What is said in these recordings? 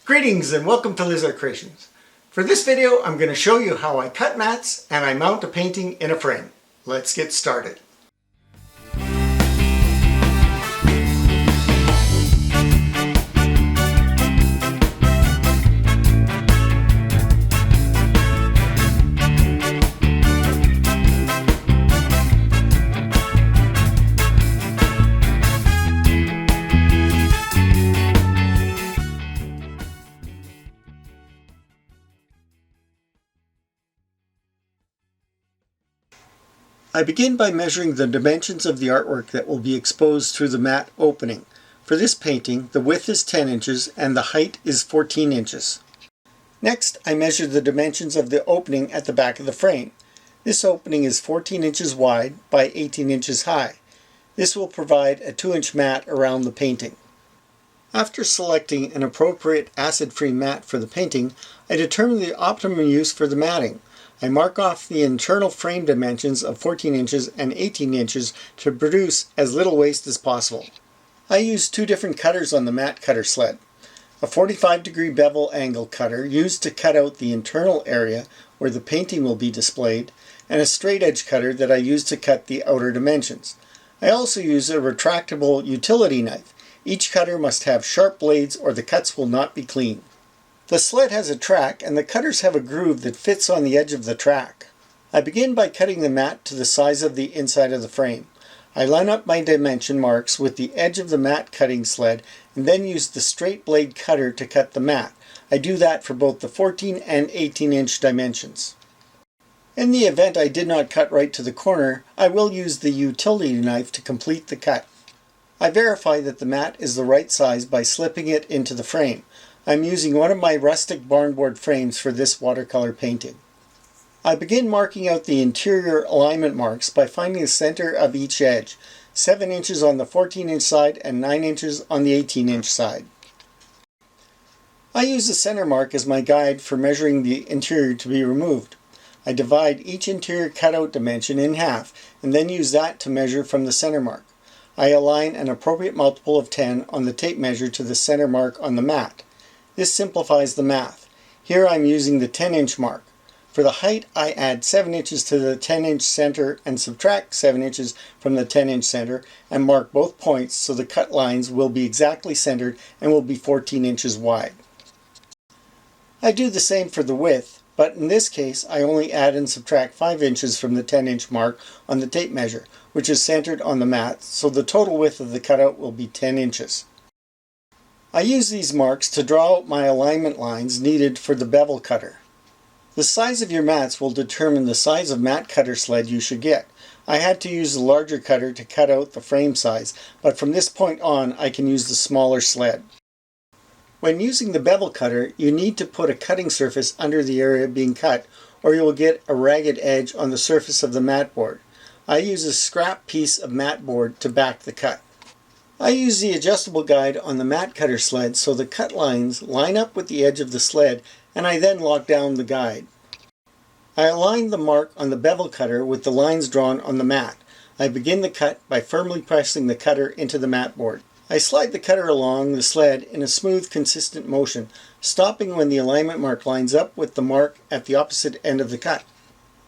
Greetings and welcome to Lizard Creations. For this video, I'm going to show you how I cut mats and I mount a painting in a frame. Let's get started. I begin by measuring the dimensions of the artwork that will be exposed through the mat opening. For this painting, the width is 10 inches and the height is 14 inches. Next, I measure the dimensions of the opening at the back of the frame. This opening is 14 inches wide by 18 inches high. This will provide a 2-inch mat around the painting. After selecting an appropriate acid-free mat for the painting, I determine the optimum use for the matting. I mark off the internal frame dimensions of 14 inches and 18 inches to produce as little waste as possible. I use two different cutters on the mat cutter sled. A 45-degree bevel angle cutter used to cut out the internal area where the painting will be displayed, and a straight edge cutter that I use to cut the outer dimensions. I also use a retractable utility knife. Each cutter must have sharp blades or the cuts will not be clean. The sled has a track and the cutters have a groove that fits on the edge of the track. I begin by cutting the mat to the size of the inside of the frame. I line up my dimension marks with the edge of the mat cutting sled and then use the straight blade cutter to cut the mat. I do that for both the 14 and 18 inch dimensions. In the event I did not cut right to the corner, I will use the utility knife to complete the cut. I verify that the mat is the right size by slipping it into the frame. I'm using one of my rustic barnboard frames for this watercolor painting. I begin marking out the interior alignment marks by finding the center of each edge, 7 inches on the 14-inch side and 9 inches on the 18-inch side. I use the center mark as my guide for measuring the interior to be removed. I divide each interior cutout dimension in half and then use that to measure from the center mark. I align an appropriate multiple of 10 on the tape measure to the center mark on the mat. This simplifies the math. Here I'm using the 10-inch mark. For the height, I add 7 inches to the 10-inch center and subtract 7 inches from the 10-inch center and mark both points so the cut lines will be exactly centered and will be 14 inches wide. I do the same for the width, but in this case I only add and subtract 5 inches from the 10-inch mark on the tape measure, which is centered on the mat, so the total width of the cutout will be 10 inches. I use these marks to draw out my alignment lines needed for the bevel cutter. The size of your mats will determine the size of mat cutter sled you should get. I had to use the larger cutter to cut out the frame size, but from this point on I can use the smaller sled. When using the bevel cutter, you need to put a cutting surface under the area being cut, or you will get a ragged edge on the surface of the mat board. I use a scrap piece of mat board to back the cut. I use the adjustable guide on the mat cutter sled so the cut lines line up with the edge of the sled, and I then lock down the guide. I align the mark on the bevel cutter with the lines drawn on the mat. I begin the cut by firmly pressing the cutter into the mat board. I slide the cutter along the sled in a smooth, consistent motion, stopping when the alignment mark lines up with the mark at the opposite end of the cut.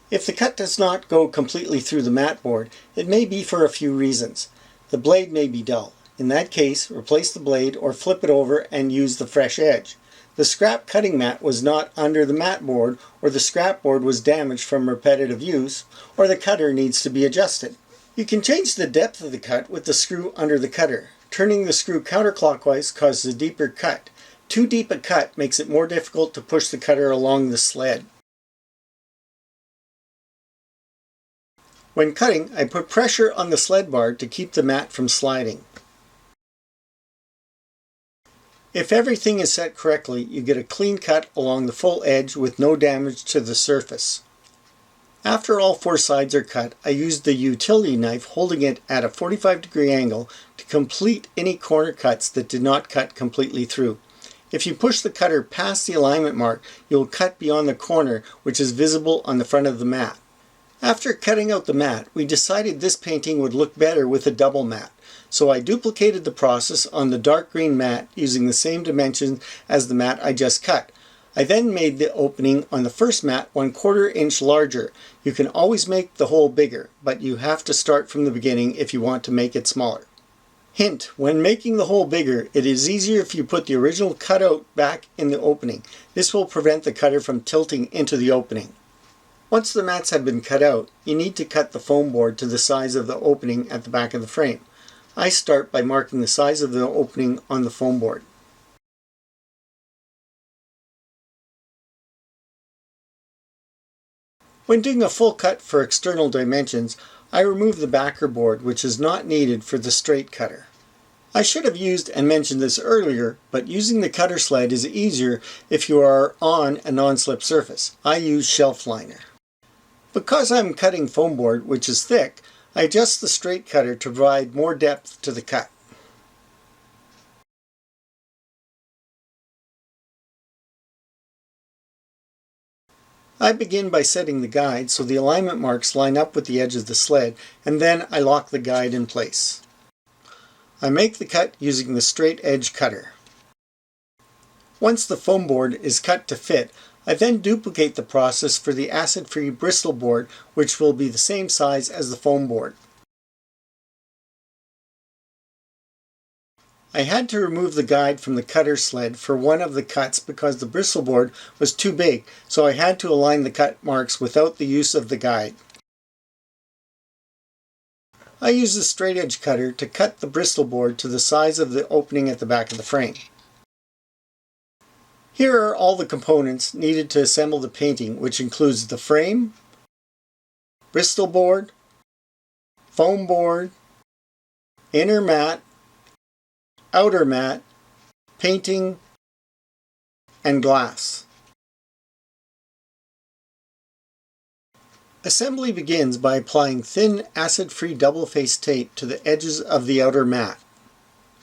If the cut does not go completely through the mat board, it may be for a few reasons. The blade may be dull. In that case, replace the blade or flip it over and use the fresh edge. The scrap cutting mat was not under the mat board, or the scrap board was damaged from repetitive use, or the cutter needs to be adjusted. You can change the depth of the cut with the screw under the cutter. Turning the screw counterclockwise causes a deeper cut. Too deep a cut makes it more difficult to push the cutter along the sled. When cutting, I put pressure on the sled bar to keep the mat from sliding. If everything is set correctly, you get a clean cut along the full edge with no damage to the surface. After all 4 sides are cut, I use the utility knife holding it at a 45-degree angle to complete any corner cuts that did not cut completely through. If you push the cutter past the alignment mark, you'll cut beyond the corner, which is visible on the front of the mat. After cutting out the mat, we decided this painting would look better with a double mat. so I duplicated the process on the dark green mat using the same dimensions as the mat I just cut. I then made the opening on the first mat 1/4 inch larger. You can always make the hole bigger, but you have to start from the beginning if you want to make it smaller. Hint: when making the hole bigger, it is easier if you put the original cutout back in the opening. This will prevent the cutter from tilting into the opening. Once the mats have been cut out, you need to cut the foam board to the size of the opening at the back of the frame. I start by marking the size of the opening on the foam board. When doing a full cut for external dimensions, I remove the backer board, which is not needed for the straight cutter. I should have used and mentioned this earlier, but using the cutter sled is easier if you are on a non-slip surface. I use shelf liner. Because I'm cutting foam board, which is thick, I adjust the straight cutter to provide more depth to the cut. I begin by setting the guide so the alignment marks line up with the edge of the sled, and then I lock the guide in place. I make the cut using the straight edge cutter. Once the foam board is cut to fit, I then duplicate the process for the acid-free Bristol board, which will be the same size as the foam board. I had to remove the guide from the cutter sled for one of the cuts because the Bristol board was too big, so I had to align the cut marks without the use of the guide. I use the straight edge cutter to cut the Bristol board to the size of the opening at the back of the frame. Here are all the components needed to assemble the painting, which includes the frame, Bristol board, foam board, inner mat, outer mat, painting, and glass. Assembly begins by applying thin acid-free double-faced tape to the edges of the outer mat.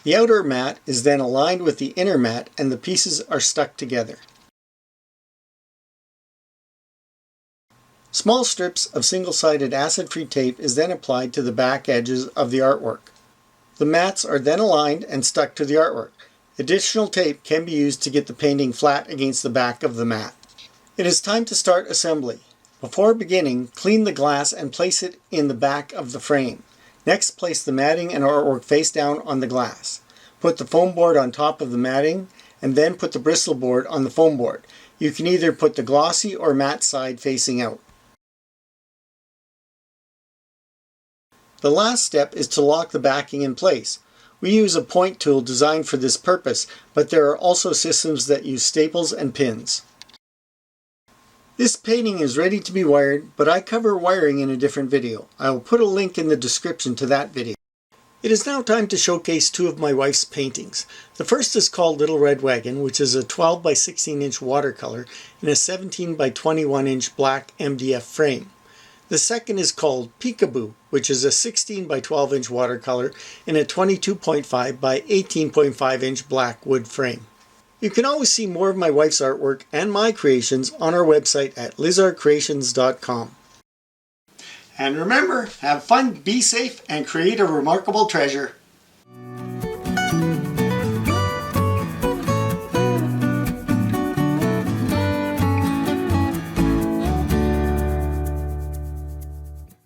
The outer mat is then aligned with the inner mat and the pieces are stuck together. Small strips of single-sided acid-free tape is then applied to the back edges of the artwork. The mats are then aligned and stuck to the artwork. Additional tape can be used to get the painting flat against the back of the mat. It is time to start assembly. Before beginning, clean the glass and place it in the back of the frame. Next, place the matting and artwork face down on the glass. Put the foam board on top of the matting, and then put the Bristol board on the foam board. You can either put the glossy or matte side facing out. The last step is to lock the backing in place. We use a point tool designed for this purpose, but there are also systems that use staples and pins. This painting is ready to be wired, but I cover wiring in a different video. I will put a link in the description to that video. It is now time to showcase two of my wife's paintings. The first is called Little Red Wagon, which is a 12 by 16 inch watercolor in a 17 by 21 inch black MDF frame. The second is called Peekaboo, which is a 16 by 12 inch watercolor in a 22.5 by 18.5 inch black wood frame. You can always see more of my wife's artwork and my creations on our website at lizardcreations.com. And remember, have fun, be safe, and create a remarkable treasure.